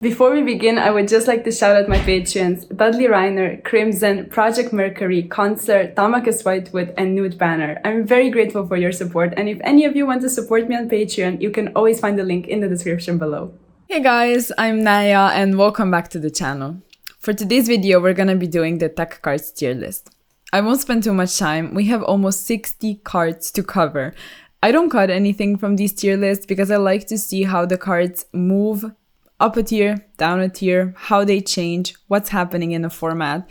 Before we begin, I would just like to shout out my patrons, Dudley Reiner, Crimson, Project Mercury, Consular, Tamakas Whitewood, and Nude Banner. I'm very grateful for your support, and if any of you want to support me on Patreon, you can always find the link in the description below. Hey guys, I'm Naya, and welcome back to the channel. For today's video, we're gonna be doing the tech cards tier list. I won't spend too much time. We have almost 60 cards to cover. I don't cut anything from these tier lists because I like to see how the cards move up a tier, down a tier, how they change, what's happening in the format.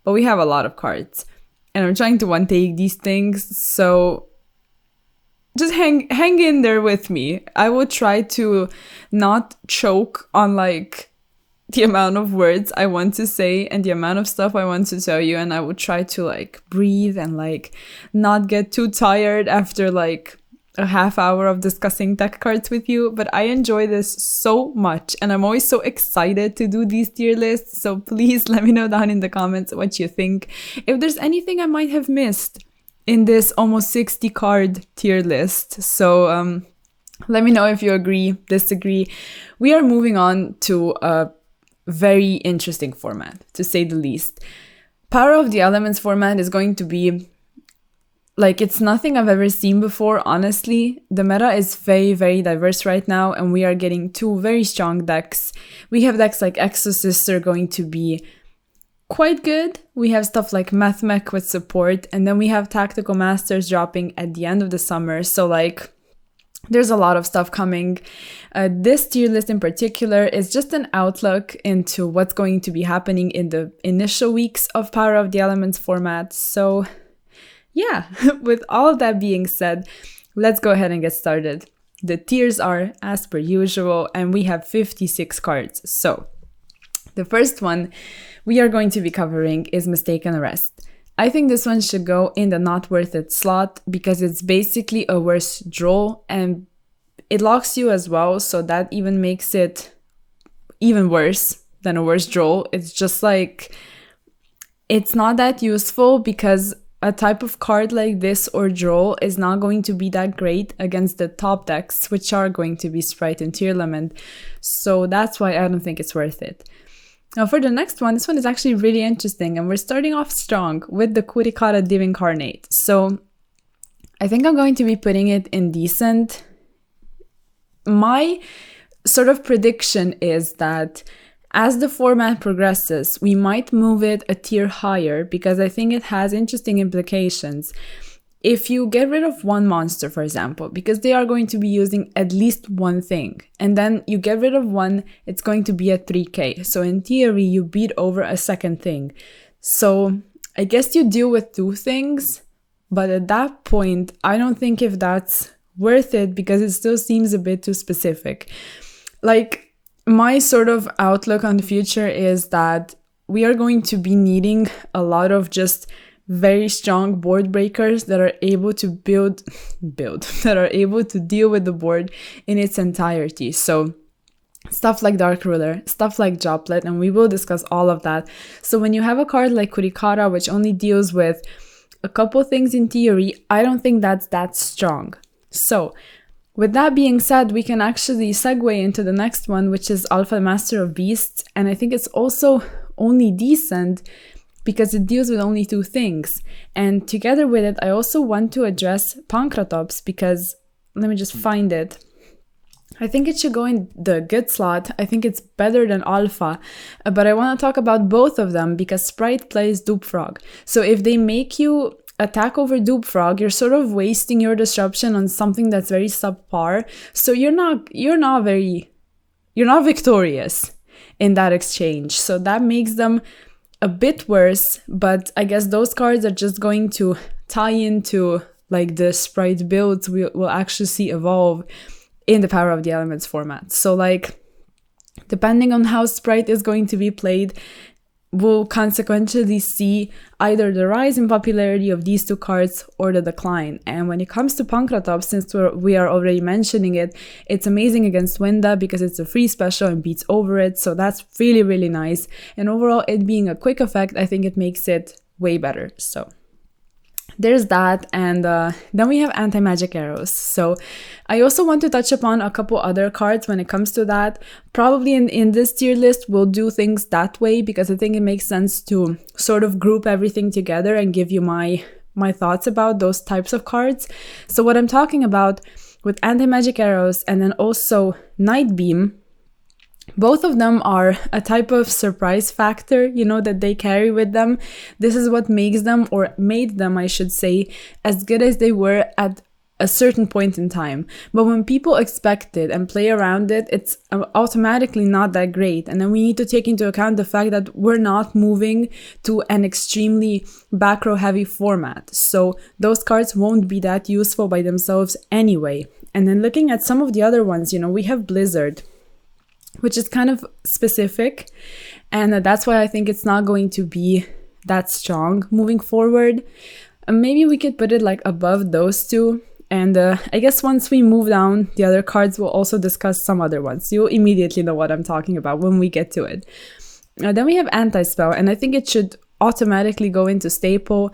But we have a lot of cards and I'm trying to one take these things, so just hang in there with me. I will try to not choke on the amount of words I want to say and the amount of stuff I want to tell you, and I will try to breathe and not get too tired after a half hour of discussing tech cards with you. But I enjoy this so much and I'm always so excited to do these tier lists, so please let me know down in the comments what you think, if there's anything I might have missed in this almost 60 card tier list. So let me know if you agree, disagree. We are moving on to a very interesting format, to say the least. Power of the Elements format is going to be it's nothing I've ever seen before, honestly. The meta is very, very diverse right now, and we are getting two very strong decks. We have decks like Exosister going to be quite good. We have stuff like Mathmech with support, and then we have Tactical Masters dropping at the end of the summer. So there's a lot of stuff coming. This tier list in particular is just an outlook into what's going to be happening in the initial weeks of Power of the Elements format. So yeah, with all of that being said, let's go ahead and get started. The tiers are as per usual, and we have 56 cards. So the first one we are going to be covering is Mistaken Arrest. I think this one should go in the not worth it slot because it's basically a worse draw and it locks you as well, so that even makes it even worse than a worse draw. It's just it's not that useful because a type of card like this or draw is not going to be that great against the top decks, which are going to be Sprite and Tearlament. So that's why I don't think it's worth it. Now for the next one, this one is actually really interesting, and we're starting off strong with the Kurikara Div Incarnate. So I think I'm going to be putting it in decent. My sort of prediction is that as the format progresses, we might move it a tier higher because I think it has interesting implications. If you get rid of one monster, for example, because they are going to be using at least one thing, and then you get rid of one, it's going to be a 3k. So in theory, you beat over a second thing. So I guess you deal with two things, but at that point, I don't think if that's worth it because it still seems a bit too specific. My sort of outlook on the future is that we are going to be needing a lot of just very strong board breakers that are able to that are able to deal with the board in its entirety. So stuff like Dark Ruler, stuff like Joplet, and we will discuss all of that. So when you have a card like Kurikara, which only deals with a couple things in theory, I don't think that's that strong. So with that being said, we can actually segue into the next one, which is Alpha Master of Beasts. And I think it's also only decent because it deals with only two things. And together with it, I also want to address Pankratops because, let me just find it. I think it should go in the good slot. I think it's better than Alpha, but I want to talk about both of them because Sprite plays Dupe Frog. So if they make you attack over Dupe Frog, you're sort of wasting your disruption on something that's very subpar. So you're not victorious in that exchange. So that makes them a bit worse, but I guess those cards are just going to tie into the Sprite builds we'll actually see evolve in the Power of the Elements format. So depending on how Sprite is going to be played, we'll consequently see either the rise in popularity of these two cards or the decline. And when it comes to Pankratops, since we are already mentioning it, it's amazing against Winda because it's a free special and beats over it, so that's really, really nice. And overall, it being a quick effect, I think it makes it way better. So there's that, and then we have anti-magic arrows. So I also want to touch upon a couple other cards when it comes to that. Probably in this tier list we'll do things that way, because I think it makes sense to sort of group everything together and give you my thoughts about those types of cards. So what I'm talking about with anti-magic arrows and then also Night Beam, both of them are a type of surprise factor, you know, that they carry with them. This is what makes them, or made them, I should say, as good as they were at a certain point in time. But when people expect it and play around it, it's automatically not that great. And then we need to take into account the fact that we're not moving to an extremely back row heavy format. So those cards won't be that useful by themselves anyway. And then looking at some of the other ones, you know, we have Blizzard, which is kind of specific, and that's why I think it's not going to be that strong moving forward. Maybe we could put it like above those two, and I guess once we move down the other cards, we'll also discuss some other ones. You'll immediately know what I'm talking about when we get to it. Then we have Anti-Spell, and I think it should automatically go into staple.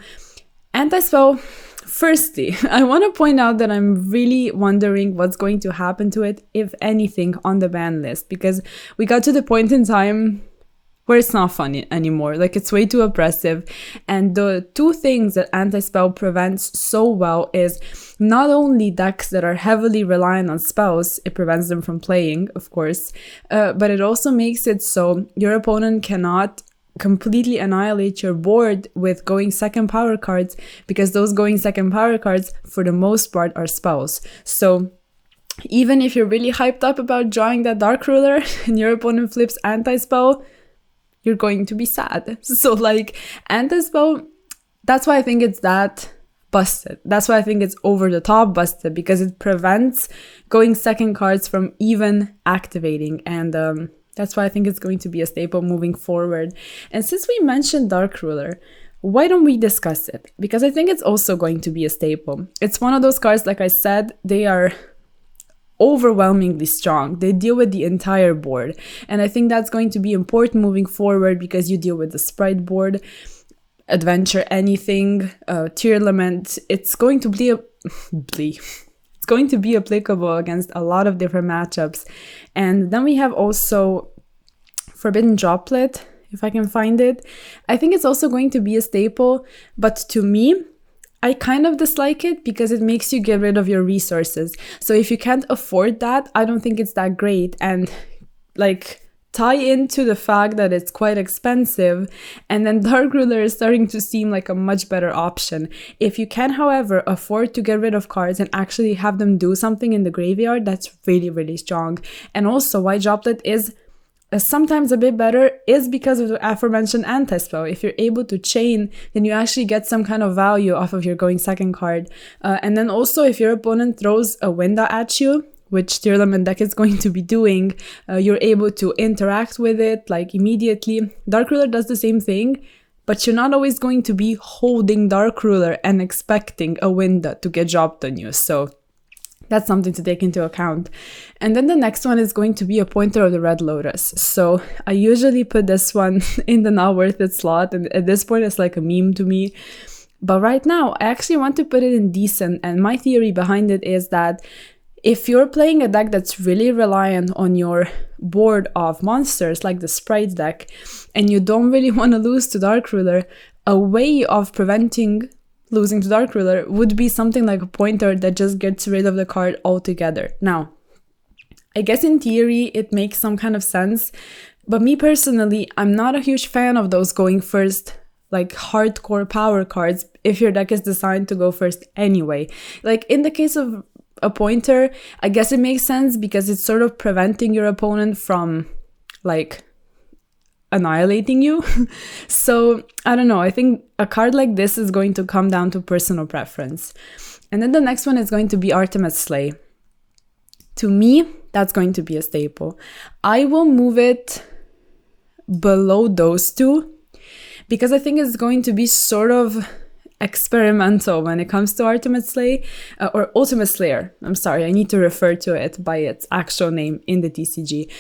Anti-Spell, firstly, I want to point out that I'm really wondering what's going to happen to it, if anything, on the ban list, because we got to the point in time where it's not fun anymore. Like, it's way too oppressive. And the two things that Anti-Spell prevents so well is not only decks that are heavily reliant on spells, it prevents them from playing, of course, but it also makes it so your opponent cannot completely annihilate your board with going second power cards, because those going second power cards for the most part are spells. So even if you're really hyped up about drawing that Dark Ruler and your opponent flips Anti-Spell, you're going to be sad. So like, Anti-Spell, that's why I think it's that busted. That's why I think it's over the top busted, because it prevents going second cards from even activating, and that's why I think it's going to be a staple moving forward. And since we mentioned Dark Ruler, why don't we discuss it? Because I think it's also going to be a staple. It's one of those cards, like I said, they are overwhelmingly strong. They deal with the entire board. And I think that's going to be important moving forward, because you deal with the Sprite board, Adventure, anything, Tearlament. It's going to be It's going to be applicable against a lot of different matchups. And then we have also Forbidden Droplet, if I can find it. I think it's also going to be a staple, but to me, I kind of dislike it because it makes you get rid of your resources. So if you can't afford that, I don't think it's that great. And like, tie into the fact that it's quite expensive, and then Dark Ruler is starting to seem like a much better option. If you can, however, afford to get rid of cards and actually have them do something in the graveyard, that's really, really strong. And also, why Droplet is sometimes a bit better is because of the aforementioned Anti-Spell. If you're able to chain, then you actually get some kind of value off of your going second card. And then also, if your opponent throws a Winda at you, which Tearlament deck is going to be doing, you're able to interact with it like immediately. Dark Ruler does the same thing, but you're not always going to be holding Dark Ruler and expecting a Winda to get dropped on you. So that's something to take into account. And then the next one is going to be a Pointer of the Red Lotus. So I usually put this one in the not worth it slot, and at this point it's like a meme to me. But right now, I actually want to put it in decent, and my theory behind it is that if you're playing a deck that's really reliant on your board of monsters, like the Sprite deck, and you don't really want to lose to Dark Ruler, a way of preventing losing to Dark Ruler would be something like a Pointer that just gets rid of the card altogether. Now, I guess in theory it makes some kind of sense, but me personally, I'm not a huge fan of those going first, like hardcore power cards, if your deck is designed to go first anyway. Like in the case of a Pointer, I guess it makes sense because it's sort of preventing your opponent from like annihilating you. So I don't know, I think a card like this is going to come down to personal preference. And then the next one is going to be Artemis Slay. To me, that's going to be a staple. I will move it below those two because I think it's going to be sort of experimental when it comes to Artemis Slay, or Ultimate Slayer. I'm sorry, I need to refer to it by its actual name in the TCG.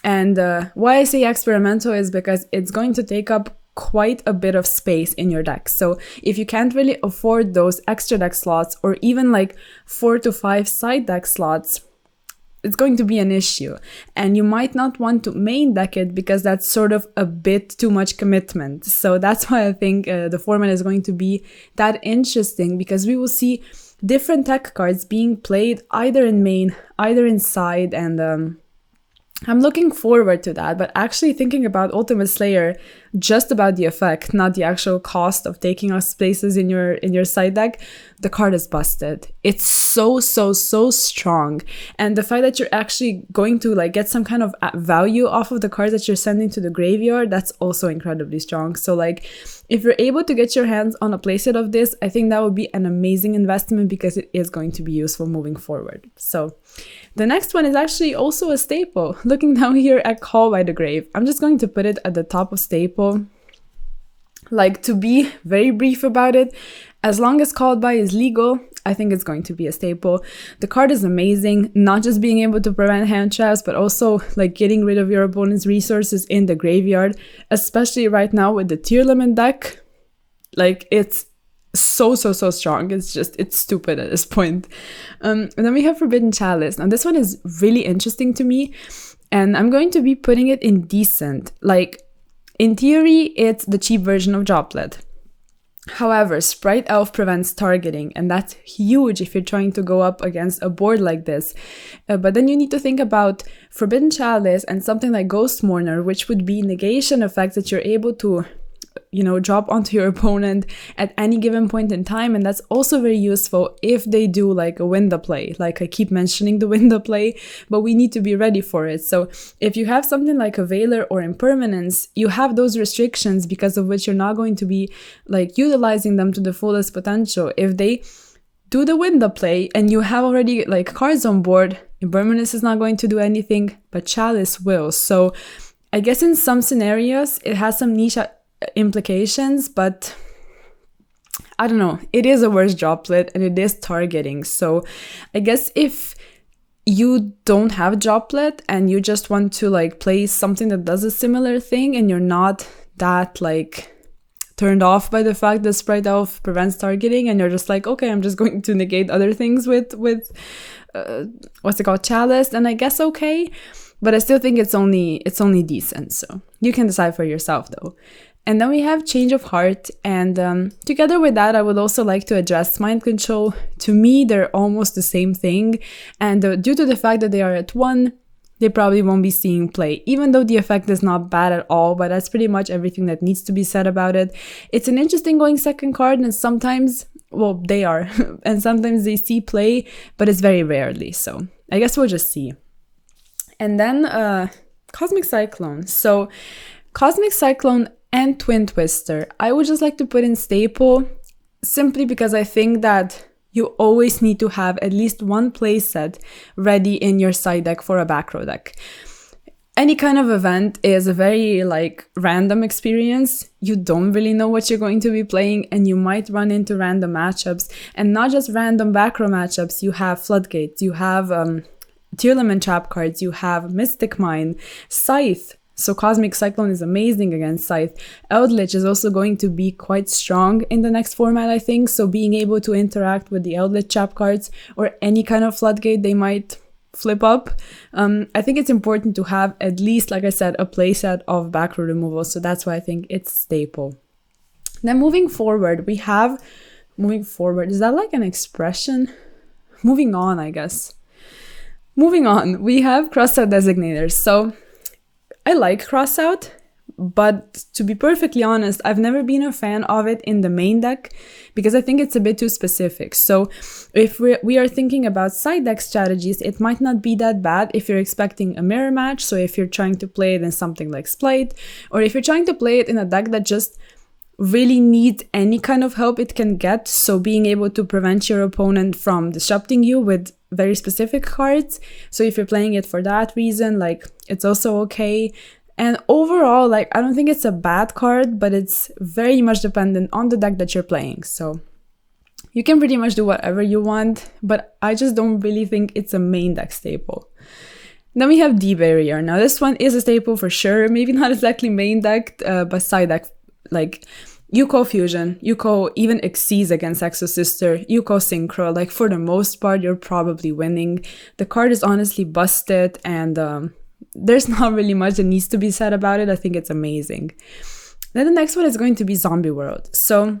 And why I say experimental is because it's going to take up quite a bit of space in your deck. So if you can't really afford those extra deck slots or even like 4 to 5 side deck slots, it's going to be an issue. And you might not want to main deck it because that's sort of a bit too much commitment. So that's why I think the format is going to be that interesting, because we will see different tech cards being played either in main, either in side, and I'm looking forward to that. But actually thinking about Ultimate Slayer, just about the effect, not the actual cost of taking us places in your side deck, the card is busted. It's so strong. And the fact that you're actually going to like get some kind of value off of the cards that you're sending to the graveyard, that's also incredibly strong. So like, if you're able to get your hands on a playset of this, I think that would be an amazing investment, because it is going to be useful moving forward. So the next one is actually also a staple. Looking down here at Call by the Grave, I'm just going to put it at the top of staple. Like, to be very brief about it, as long as Called By is legal, I think it's going to be a staple. The card is amazing, not just being able to prevent hand traps, but also like getting rid of your opponent's resources in the graveyard, especially right now with the tier limit deck. Like, it's so strong. It's stupid at this point. And then we have Forbidden Chalice. Now this one is really interesting to me, and I'm going to be putting it in decent. Like, in theory, it's the cheap version of Droplet. However, Sprite Elf prevents targeting, and that's huge if you're trying to go up against a board like this. But then you need to think about Forbidden Chalice and something like Ghost Mourner, which would be negation effects that you're able to, you know, drop onto your opponent at any given point in time. And that's also very useful if they do like a window play. Like, I keep mentioning the window play, but we need to be ready for it. So if you have something like a Veiler or Impermanence, you have those restrictions because of which you're not going to be like utilizing them to the fullest potential. If they do the window play and you have already like cards on board, Impermanence is not going to do anything, but Chalice will. So I guess in some scenarios it has some niche implications, but I don't know, it is a worse Droplet and it is targeting. So I guess if you don't have Droplet and you just want to like play something that does a similar thing, and you're not that like turned off by the fact that Sprite Elf prevents targeting, and you're just like, okay, I'm just going to negate other things with what's it called, Chalice, then I guess okay. But I still think it's only decent, so you can decide for yourself though. And then we have Change of Heart, and together with that, I would also like to address Mind Control. To me, they're almost the same thing, and due to the fact that they are at 1, they probably won't be seeing play, even though the effect is not bad at all, but that's pretty much everything that needs to be said about it. It's an interesting going second card, and sometimes, well, they are, and sometimes they see play, but it's very rarely, so I guess we'll just see. And then Cosmic Cyclone. So Cosmic Cyclone and Twin Twister, I would just like to put in staple, simply because I think that you always need to have at least one playset ready in your side deck for a back row deck. Any kind of event is a very like random experience. You don't really know what you're going to be playing, and you might run into random matchups, and not just random back row matchups. You have Floodgates, you have Tier Limit trap cards, you have Mystic Mine, Scythe. So Cosmic Cyclone is amazing against Scythe. Eldritch is also going to be quite strong in the next format, I think. So being able to interact with the Eldritch trap cards or any kind of Floodgate they might flip up, I think it's important to have at least, like I said, a playset of back row removal. So that's why I think it's staple. Then moving forward, is that like an expression? Moving on, I guess. Moving on, we have Crossout Designators. So I like Crossout, but to be perfectly honest, I've never been a fan of it in the main deck because I think it's a bit too specific. So if we are thinking about side deck strategies, it might not be that bad if you're expecting a mirror match. So if you're trying to play it in something like Splite, or if you're trying to play it in a deck that just really needs any kind of help it can get. So being able to prevent your opponent from disrupting you with very specific cards. So if you're playing it for that reason, like, it's also okay. And overall, like, I don't think it's a bad card, but it's very much dependent on the deck that you're playing. So you can pretty much do whatever you want, but I just don't really think it's a main deck staple. Then we have D-Barrier. Now this one is a staple for sure. Maybe not exactly main deck, but side deck like Yuko Fusion, Yuko even exceeds against Exo Sister, Yuko Synchro. Like for the most part, you're probably winning. The card is honestly busted, and there's not really much that needs to be said about it. I think it's amazing. Then the next one is going to be Zombie World. So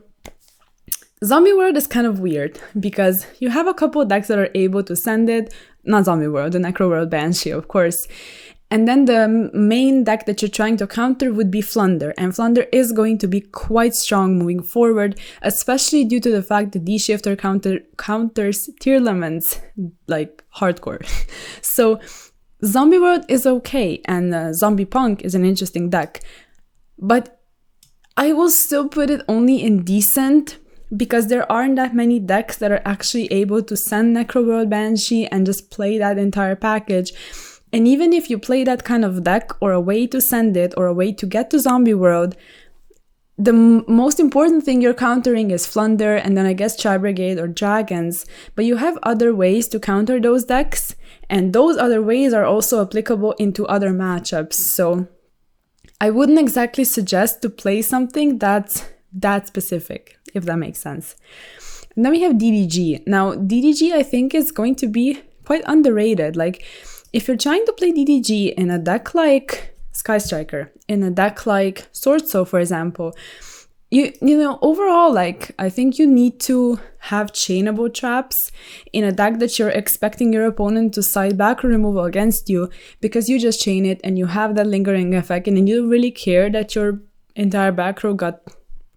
Zombie World is kind of weird because you have a couple of decks that are able to send it. Not Zombie World, the Necro World Banshee, of course. And then the main deck that you're trying to counter would be Flunder. And Flunder is going to be quite strong moving forward, especially due to the fact that D-Shifter counters Tearlaments like hardcore. So Zombie World is okay, and Zombie Punk is an interesting deck. But I will still put it only in decent, because there aren't that many decks that are actually able to send Necro World Banshee and just play that entire package. And even if you play that kind of deck, or a way to send it, or a way to get to Zombie World, the most important thing you're countering is Flunder, and then I guess Tri Brigade or Dragons. But you have other ways to counter those decks, and those other ways are also applicable into other matchups. So I wouldn't exactly suggest to play something that's that specific, if that makes sense. And then we have DDG. Now, DDG I think is going to be quite underrated. Like, if you're trying to play DDG in a deck like Sky Striker, in a deck like Sword Soul, for example, you know, overall, like, I think you need to have chainable traps in a deck that you're expecting your opponent to side back or removal against you, because you just chain it and you have that lingering effect, and you don't really care that your entire back row got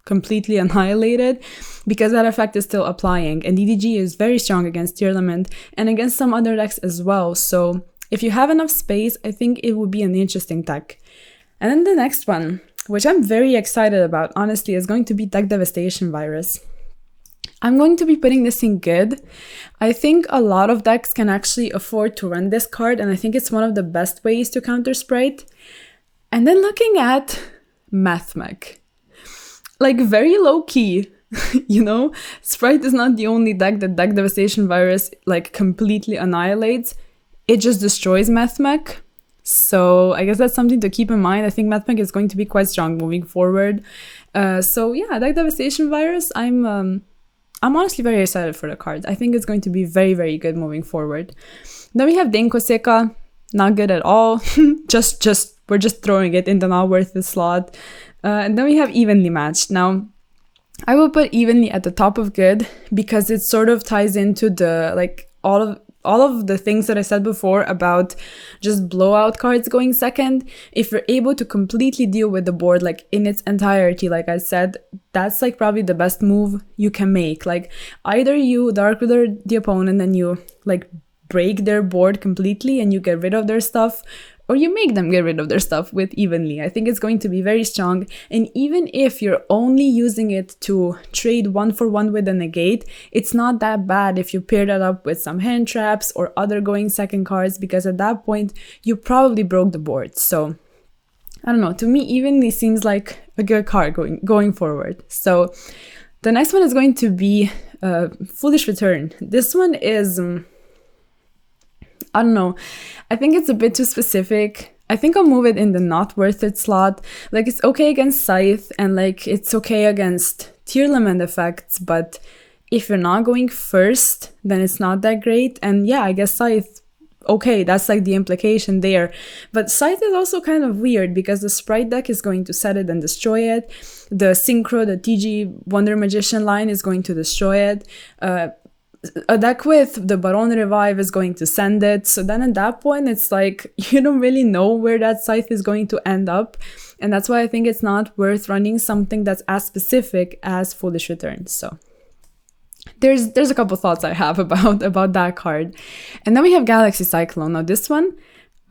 completely annihilated, because that effect is still applying. And DDG is very strong against Tearlament and against some other decks as well. So if you have enough space, I think it would be an interesting deck. And then the next one, which I'm very excited about, honestly, is going to be Deck Devastation Virus. I'm going to be putting this in good. I think a lot of decks can actually afford to run this card, and I think it's one of the best ways to counter Sprite. And then looking at Mathmech, like, very low key, you know? Sprite is not the only deck that Deck Devastation Virus, like, completely annihilates. It just destroys Mathmech. So I guess that's something to keep in mind. I think Mathmech is going to be quite strong moving forward. So yeah, Deck Devastation Virus, I'm honestly very excited for the card. I think it's going to be very, very good moving forward. Then we have Denkoseka, not good at all. We're just throwing it in the not worth it slot. And then we have Evenly Matched. Now, I will put Evenly at the top of good, because it sort of ties into the, like, all of the things that I said before about just blowout cards going second. If you're able to completely deal with the board, like, in its entirety, like I said, that's, like, probably the best move you can make. Like, either you Dark Ruler the opponent and you, like, break their board completely and you get rid of their stuff, or you make them get rid of their stuff with Evenly. I think it's going to be very strong. And even if you're only using it to trade 1-for-1 with a negate, it's not that bad if you pair that up with some hand traps or other going second cards, because at that point, you probably broke the board. So, I don't know, to me, Evenly seems like a good card going forward. So, the next one is going to be Foolish Return. This one is, I don't know, I think it's a bit too specific. I think I'll move it in the not worth it slot. Like, it's okay against Scythe, and, like, it's okay against Tearlament effects, but if you're not going first, then it's not that great. And yeah, I guess Scythe, okay, that's, like, the implication there. But Scythe is also kind of weird, because the Sprite deck is going to set it and destroy it. The Synchro, the TG Wonder Magician line is going to destroy it. A deck with the Baron Revive is going to send it. So then at that point, it's like, you don't really know where that Scythe is going to end up. And that's why I think it's not worth running something that's as specific as Foolish Return. So there's a couple thoughts I have about that card. And then we have Galaxy Cyclone. Now this one,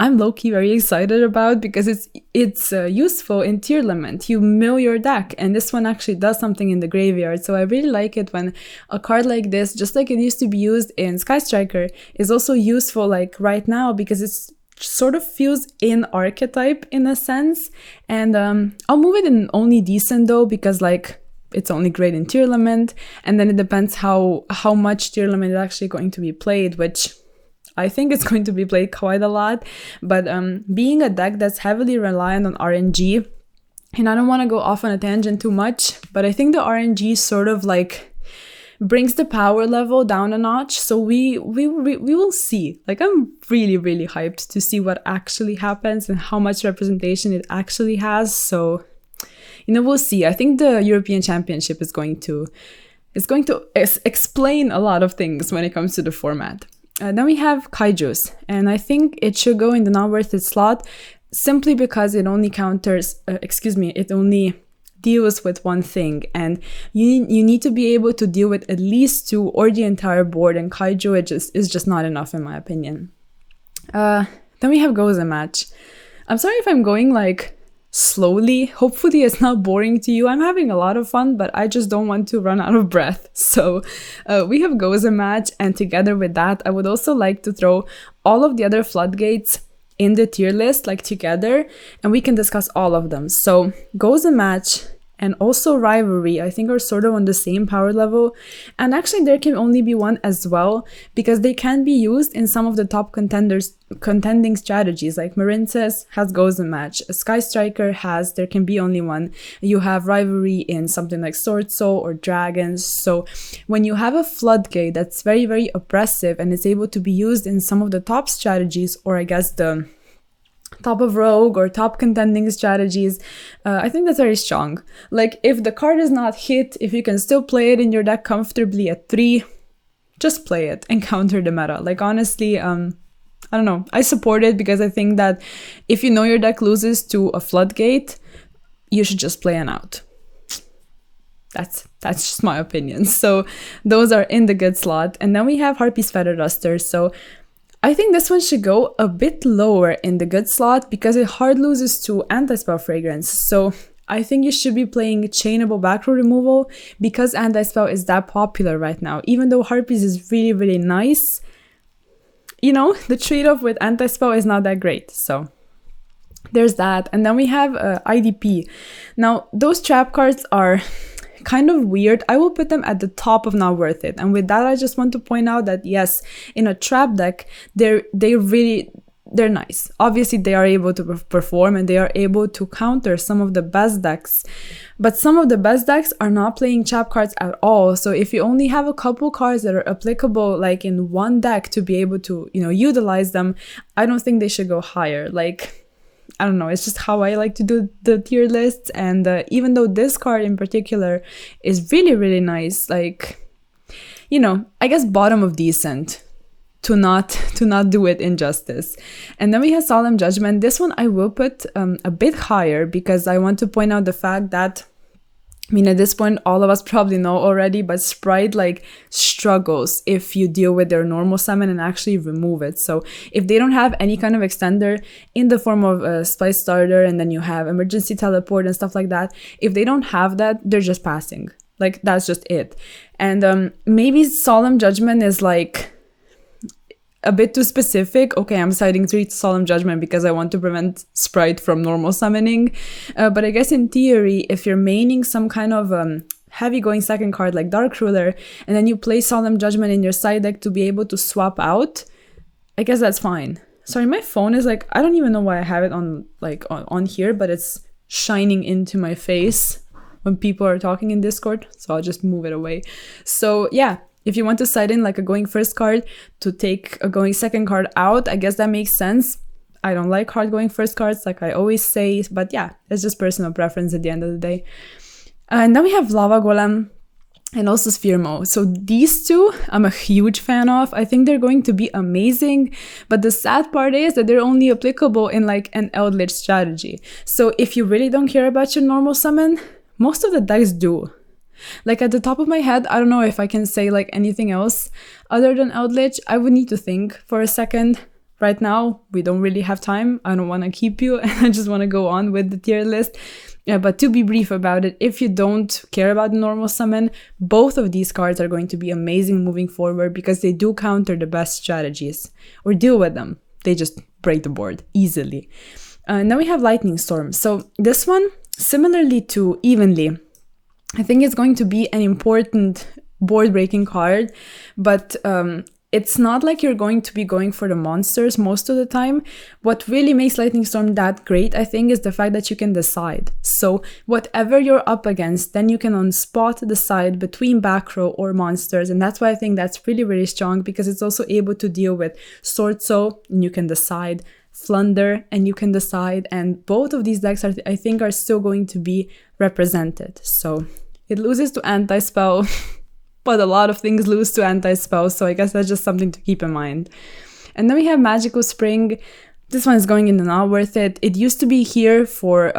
I'm low-key very excited about, because it's useful in Tearlament. You mill your deck, and this one actually does something in the graveyard. So I really like it when a card like this, just like it used to be used in Sky Striker, is also useful, like, right now, because it's sort of feels in archetype in a sense. And I'll move it in only decent though, because, like, it's only great in Tearlament, and then it depends how much Tearlament is actually going to be played, which I think it's going to be played quite a lot. But being a deck that's heavily reliant on RNG, And I don't want to go off on a tangent too much, but I think the RNG sort of like brings the power level down a notch. So we will see. Like, I'm really, really hyped to see what actually happens and how much representation it actually has. So, you know, we'll see. I think the European Championship is going to explain a lot of things when it comes to the format. Then we have Kaijus, and I think it should go in the not worth it slot simply because it only it only deals with one thing, and you need to be able to deal with at least 2 or the entire board, and Kaiju is just not enough in my opinion. Then we have Goza Match. I'm sorry if I'm going like slowly. Hopefully it's not boring to you. I'm having a lot of fun, but I just don't want to run out of breath. So we have Goza Match, and together with that, I would also like to throw all of the other floodgates in the tier list, like together, and we can discuss all of them. So Goza Match and also Rivalry, I think, are sort of on the same power level. And actually there can only be one as well, because they can be used in some of the top contending strategies. Like Marinces has Goza Match, Sky Striker has, there can be only one. You have Rivalry in something like Sword Soul or Dragons. So when you have a floodgate that's very, very oppressive and is able to be used in some of the top strategies, or I guess the top of rogue or top contending strategies, I think that's very strong. Like, if the card is not hit, if you can still play it in your deck comfortably at 3, just play it and counter the meta. Like, honestly, I don't know, I support it because I think that if you know your deck loses to a floodgate, you should just play an out. That's just my opinion. So those are in the good slot. And then we have Harpy's Feather Duster. So I think this one should go a bit lower in the good slot because it hard loses to Anti-Spell Fragrance. So I think you should be playing Chainable Back Row Removal because Anti-Spell is that popular right now. Even though Harpies is really, really nice, you know, the trade-off with Anti-Spell is not that great. So there's that. And then we have IDP. Now, those trap cards are kind of weird. I will put them at the top of not worth it. And with that, I just want to point out that yes, in a trap deck, they're nice. Obviously, they are able to perform and they are able to counter some of the best decks. But some of the best decks are not playing trap cards at all. So if you only have a couple cards that are applicable like in one deck to be able to, you know, utilize them, I don't think they should go higher. Like, I don't know, it's just how I like to do the tier lists. And even though this card in particular is really, really nice, like, you know, I guess bottom of decent to not do it injustice. And then we have Solemn Judgment. This one I will put a bit higher because I want to point out the fact that, I mean, at this point, all of us probably know already, but Sprite like struggles if you deal with their normal summon and actually remove it. So if they don't have any kind of extender in the form of a Spice Starter, and then you have Emergency Teleport and stuff like that, if they don't have that, they're just passing. Like, that's just it. And maybe Solemn Judgment is like a bit too specific. Okay, I'm citing 3 Solemn Judgment because I want to prevent Sprite from normal summoning. But I guess in theory, if you're maining some kind of heavy going second card like Dark Ruler, and then you play Solemn Judgment in your side deck to be able to swap out, I guess that's fine. Sorry, my phone is like, I don't even know why I have it on like on here, but it's shining into my face when people are talking in Discord. So I'll just move it away. So yeah. If you want to side in like a going first card to take a going second card out, I guess that makes sense. I don't like hard going first cards, like I always say, but yeah, it's just personal preference at the end of the day. And then we have Lava Golem and also Sphere Mo. So these two, I'm a huge fan of. I think they're going to be amazing, but the sad part is that they're only applicable in like an Eldritch strategy. So if you really don't care about your normal summon, most of the decks do. Like, at the top of my head, I don't know if I can say like anything else other than Eldritch. I would need to think for a second. Right now, we don't really have time. I don't want to keep you, and I just want to go on with the tier list. Yeah, but to be brief about it, if you don't care about the normal summon, both of these cards are going to be amazing moving forward because they do counter the best strategies or deal with them. They just break the board easily. Now we have Lightning Storm. So this one, similarly to Evenly, I think it's going to be an important board-breaking card, but it's not like you're going to be going for the monsters most of the time. What really makes Lightning Storm that great, I think, is the fact that you can decide. So whatever you're up against, then you can on spot decide between back row or monsters. And that's why I think that's really, really strong, because it's also able to deal with Sword Soul, and you can decide, Flunder, and you can decide. And both of these decks, I think, are still going to be represented. So it loses to Anti-Spell, but a lot of things lose to Anti-Spell, so I guess that's just something to keep in mind. And then we have Magical Spring. This one is going in the not worth it. It used to be here for,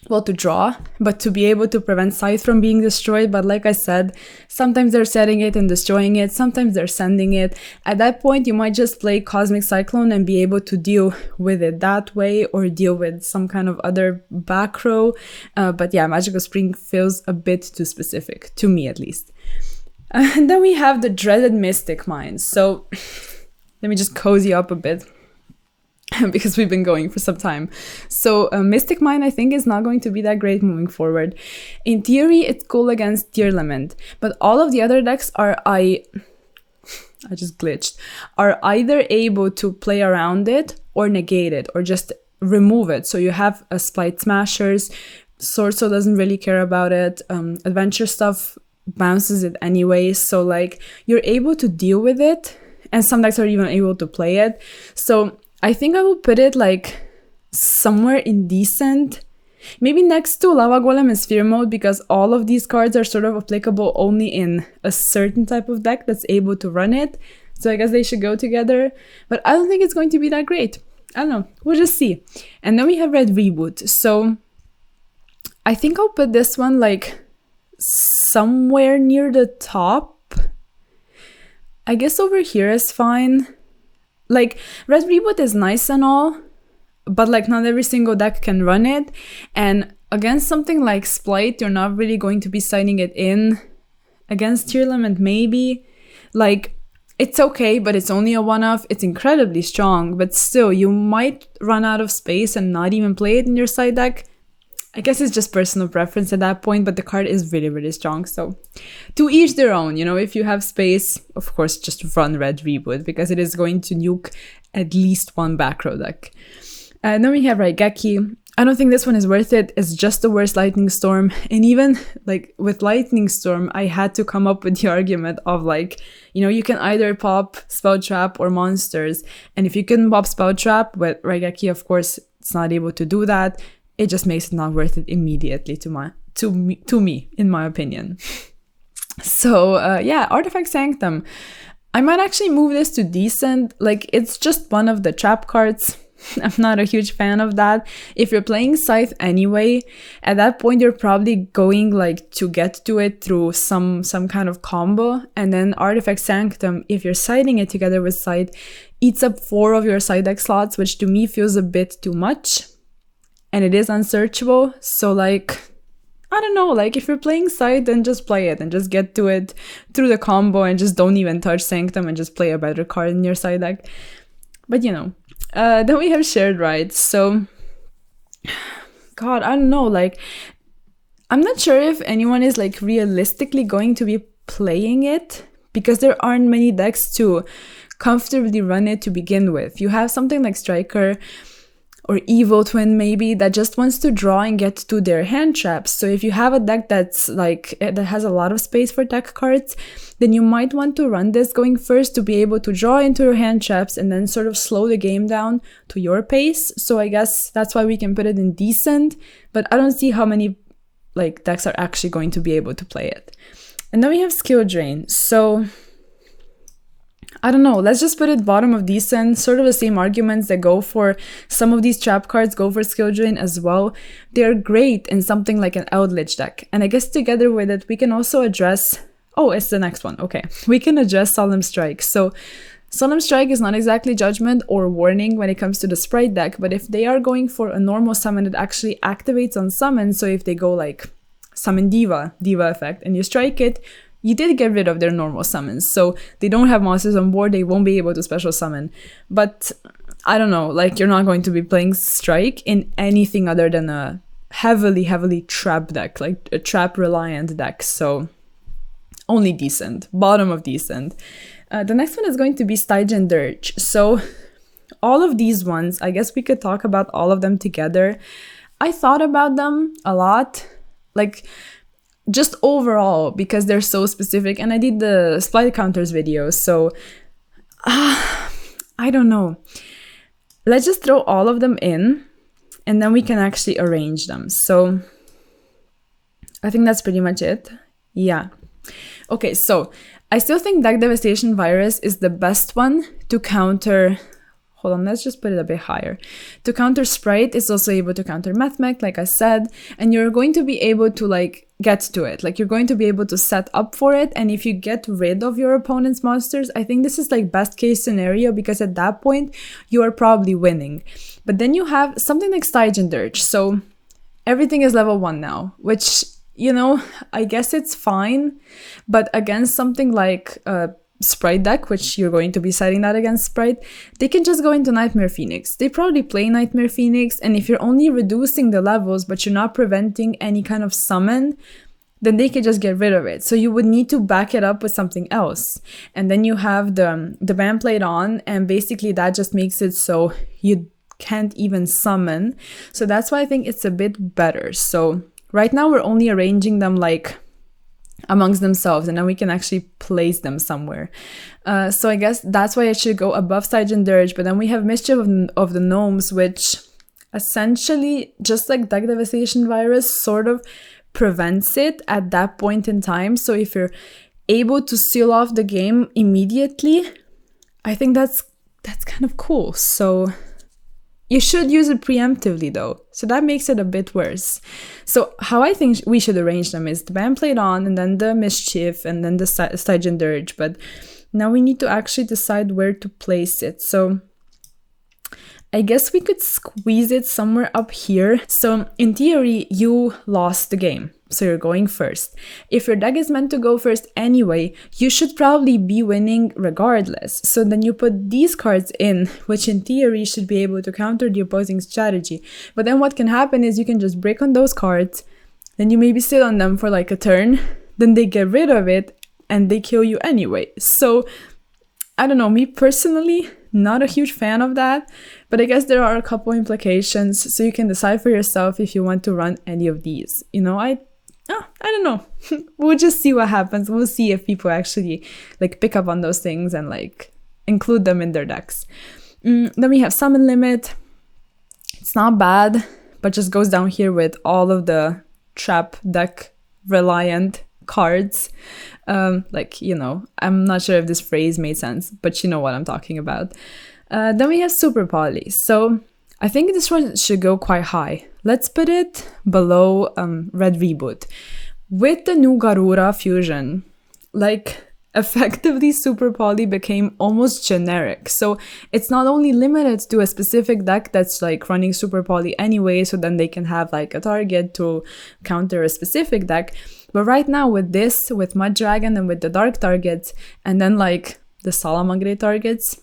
to draw, but to be able to prevent Scythe from being destroyed. But like I said, sometimes they're setting it and destroying it, sometimes they're sending it. At that point, you might just play Cosmic Cyclone and be able to deal with it that way, or deal with some kind of other back row. But yeah, Magical Spring feels a bit too specific, to me at least. And then we have the dreaded Mystic Mine. So let me just cozy up a bit, because we've been going for some time. So Mystic Mine, I think, is not going to be that great moving forward. In theory, it's cool against Tearlament, but all of the other decks are, I just glitched, are either able to play around it or negate it or just remove it. So you have a Spite Smashers, Sword Soul doesn't really care about it, Adventure Stuff bounces it anyway, so like you're able to deal with it, and some decks are even able to play it. So I think I will put it like somewhere in decent, maybe next to Lava Golem and Sphere Mode, because all of these cards are sort of applicable only in a certain type of deck that's able to run it. So I guess they should go together, but I don't think it's going to be that great. I don't know, we'll just see. And then we have Red Reboot. So I think I'll put this one like somewhere near the top. I guess over here is fine. Like, Red Reboot is nice and all, but like not every single deck can run it. And against something like Splight, you're not really going to be signing it in. Against Tearlament, maybe. Like, it's okay, but it's only a one-off. It's incredibly strong, but still, you might run out of space and not even play it in your side deck. I guess it's just personal preference at that point, but the card is really, really strong. So to each their own, you know, if you have space, of course, just run Red Reboot, because it is going to nuke at least one back row deck. And then we have Raigeki. I don't think this one is worth it. It's just the worst Lightning Storm. And even like with Lightning Storm, I had to come up with the argument of like, you know, you can either pop Spell Trap or monsters. And if you can pop Spell Trap, but Raigeki, of course, it's not able to do that. It just makes it not worth it immediately to me, in my opinion. So yeah, Artifact Sanctum. I might actually move this to decent. Like, it's just one of the trap cards. I'm not a huge fan of that. If you're playing Scythe anyway, at that point you're probably going like to get to it through some kind of combo, and then Artifact Sanctum, if you're siding it together with Scythe, eats up 4 of your side deck slots, which to me feels a bit too much. And it is unsearchable, so like, I don't know, like if you're playing Scythe, then just play it and just get to it through the combo and just don't even touch Sanctum and just play a better card in your side deck. But you know, then we have Shared Rights. So, God, I don't know, like, I'm not sure if anyone is like realistically going to be playing it, because there aren't many decks to comfortably run it to begin with. You have something like Striker or Evil Twin maybe, that just wants to draw and get to their hand traps. So if you have a deck that's like, that has a lot of space for deck cards, then you might want to run this going first to be able to draw into your hand traps and then sort of slow the game down to your pace. So I guess that's why we can put it in decent, but I don't see how many like decks are actually going to be able to play it. And then we have Skill Drain. So I don't know, let's just put it bottom of decent. Sort of the same arguments that go for some of these trap cards go for Skill Drain as well. They're great in something like an Eldritch deck. And I guess together with it, we can also address... Oh, it's the next one. Okay. We can address Solemn Strike. So Solemn Strike is not exactly Judgment or Warning when it comes to the Sprite deck, but if they are going for a normal summon, it actually activates on summon. So if they go like Summon Diva effect, and you strike it, you did get rid of their normal summons, so they don't have monsters on board, they won't be able to special summon. But I don't know, like, you're not going to be playing Strike in anything other than a heavily trap deck, like a trap reliant deck, so only decent, bottom of decent. The next one is going to be Stygian Dirge. So all of these ones, I guess we could talk about all of them together. I thought about them a lot, like just overall, because they're so specific, and I did the Splite Counters video, so I don't know. Let's just throw all of them in, and then we can actually arrange them. So I think that's pretty much it. Yeah. Okay, so I still think Deck Devastation Virus is the best one to counter. Hold on, let's just put it a bit higher. To counter Sprite, it's also able to counter Mathmech, like I said, and you're going to be able to like get to it. Like you're going to be able to set up for it, and if you get rid of your opponent's monsters, I think this is like best case scenario, because at that point you are probably winning. But then you have something like Stygian Dirge, so everything is level 1 now, which, you know, I guess it's fine, but against something like Sprite deck, which you're going to be setting that against Sprite, they can just go into Nightmare Phoenix. They probably play Nightmare Phoenix, and if you're only reducing the levels but you're not preventing any kind of summon, then they can just get rid of it. So you would need to back it up with something else. And then you have the Ban Plate on, and basically that just makes it so you can't even summon. So that's why I think it's a bit better. So right now we're only arranging them like amongst themselves, and then we can actually place them somewhere. So I guess that's why it should go above Stygian Dirge. But then we have Mischief of the Gnomes, which essentially, just like Deck Devastation Virus, sort of prevents it at that point in time. So if you're able to seal off the game immediately, I think that's kind of cool. So you should use it preemptively though, so that makes it a bit worse. So how I think we should arrange them is the Ban Plate on, and then the Mischief, and then the Stygian Dirge. But now we need to actually decide where to place it. So I guess we could squeeze it somewhere up here. So in theory, you lost the game, so you're going first. If your deck is meant to go first anyway, you should probably be winning regardless. So then you put these cards in, which in theory should be able to counter the opposing strategy. But then what can happen is you can just break on those cards, then you maybe sit on them for like a turn, then they get rid of it, and they kill you anyway. So I don't know, me personally, not a huge fan of that, but I guess there are a couple implications, so you can decide for yourself if you want to run any of these. You know, I don't know. We'll just see what happens. We'll see if people actually like pick up on those things and like include them in their decks. Then we have Summon Limit. It's not bad, but just goes down here with all of the trap deck reliant cards. Like, you know, I'm not sure if this phrase made sense, but you know what I'm talking about. Then we have Super Poly. So I think this one should go quite high. Let's put it below Red Reboot. With the new Garura fusion, like effectively Super Poly became almost generic. So it's not only limited to a specific deck that's like running Super Poly anyway, so then they can have like a target to counter a specific deck. But right now with this, with Mud Dragon and with the dark targets, and then like the Salamangre targets,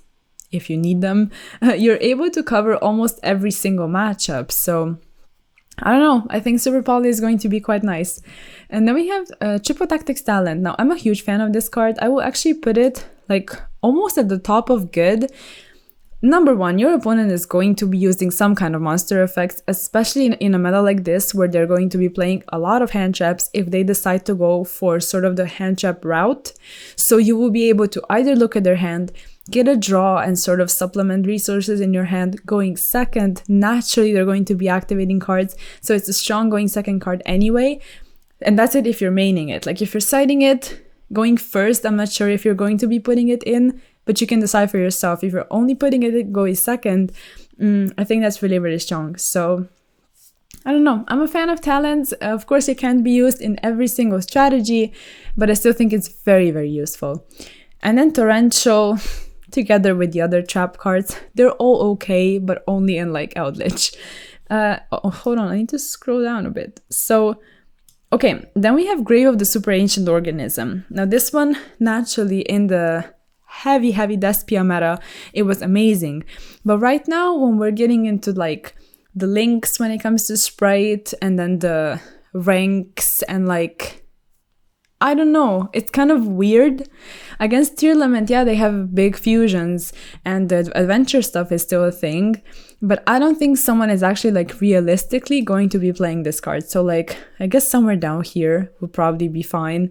if you need them, you're able to cover almost every single matchup. So I don't know, I think Super Poly is going to be quite nice. And then we have Triple Tactics Talent. Now, I'm a huge fan of this card. I will actually put it like almost at the top of good. Number one, your opponent is going to be using some kind of monster effects, especially in a meta like this, where they're going to be playing a lot of hand traps if they decide to go for sort of the hand trap route. So you will be able to either look at their hand, get a draw, and sort of supplement resources in your hand. Going second, naturally they're going to be activating cards, so it's a strong going second card anyway. And that's it if you're maining it. Like if you're siding it, going first, I'm not sure if you're going to be putting it in, but you can decide for yourself. If you're only putting it going second, I think that's really, really strong. So I don't know. I'm a fan of talents. Of course, it can't be used in every single strategy, but I still think it's very, very useful. And then Torrential, together with the other trap cards, they're all okay, but only in like Eldritch. Hold on, I need to scroll down a bit. So, okay, then we have Grave of the Super Ancient Organism. Now this one, naturally in the heavy Despia meta, it was amazing. But right now, when we're getting into like the links when it comes to Sprite, and then the ranks, and like, I don't know, it's kind of weird. Against Tearlament, yeah, they have big fusions and the adventure stuff is still a thing, but I don't think someone is actually like realistically going to be playing this card. So like, I guess somewhere down here would probably be fine.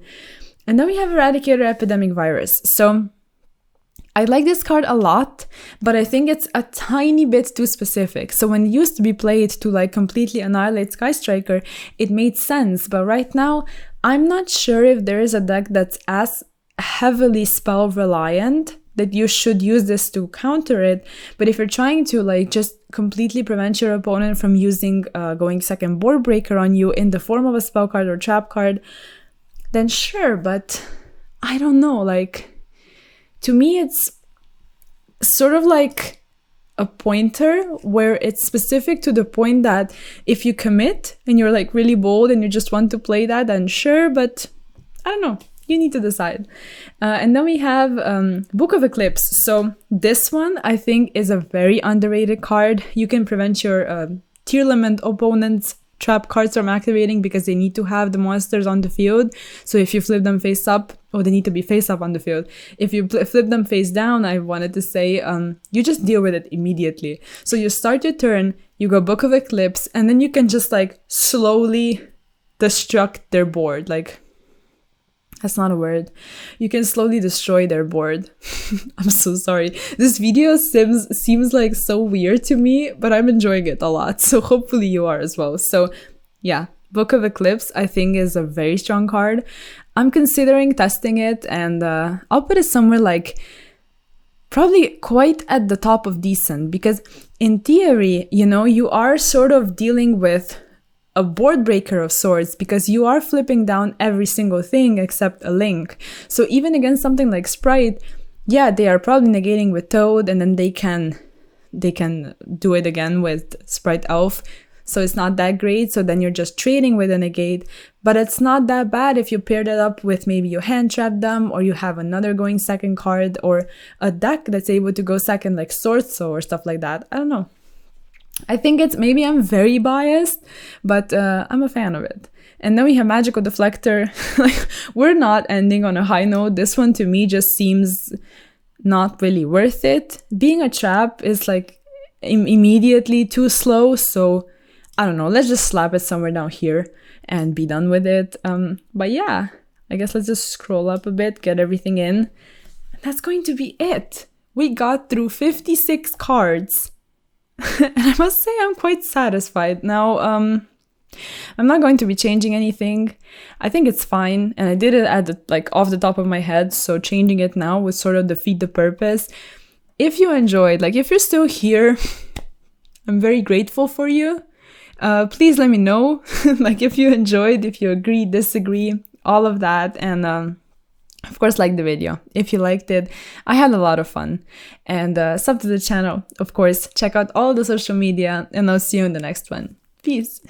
And then we have Eradicator Epidemic Virus. So I like this card a lot, but I think it's a tiny bit too specific. So when it used to be played to like completely annihilate Sky Striker, it made sense. But right now, I'm not sure if there is a deck that's as heavily spell reliant that you should use this to counter it. But if you're trying to like just completely prevent your opponent from using going second board breaker on you in the form of a spell card or trap card, then sure. But I don't know, like, to me it's sort of like a pointer where it's specific to the point that if you commit and you're like really bold and you just want to play that, then sure, but I don't know. You need to decide. And then we have Book of Eclipse. So this one I think is a very underrated card. You can prevent your Tearlament opponents' trap cards from activating because they need to have the monsters on the field. So if you flip them face up, oh, they need to be face up on the field. If you flip them face down, I wanted to say, you just deal with it immediately. So you start your turn, you go Book of Eclipse, and then you can just like slowly destruct their board. Like, that's not a word. You can slowly destroy their board. I'm so sorry. This video seems like so weird to me, but I'm enjoying it a lot. So hopefully you are as well. So yeah, Book of Eclipse I think is a very strong card. I'm considering testing it, and I'll put it somewhere like probably quite at the top of decent, because in theory, you know, you are sort of dealing with a board breaker of sorts because you are flipping down every single thing except a link. So even against something like Sprite, yeah, they are probably negating with Toad, and then they can do it again with Sprite Elf. So it's not that great. So then you're just trading with a negate, but it's not that bad if you pair that up with maybe you hand trap them, or you have another going second card, or a deck that's able to go second like Sword Soul or stuff like that. I don't know. I think it's, maybe I'm very biased, but I'm a fan of it. And then we have Magical Deflector. Like, we're not ending on a high note. This one to me just seems not really worth it. Being a trap is like immediately too slow. So I don't know, let's just slap it somewhere down here and be done with it. But yeah, I guess let's just scroll up a bit, get everything in. And that's going to be it. We got through 56 cards. And I must say I'm quite satisfied. Now, I'm not going to be changing anything. I think it's fine. And I did it at the, like off the top of my head. So changing it now would sort of defeat the purpose. If you enjoyed, like if you're still here, I'm very grateful for you. Please let me know, like if you enjoyed, if you agree, disagree, all of that. And of course, like the video. If you liked it, I had a lot of fun. And sub to the channel, of course, check out all the social media, and I'll see you in the next one. Peace.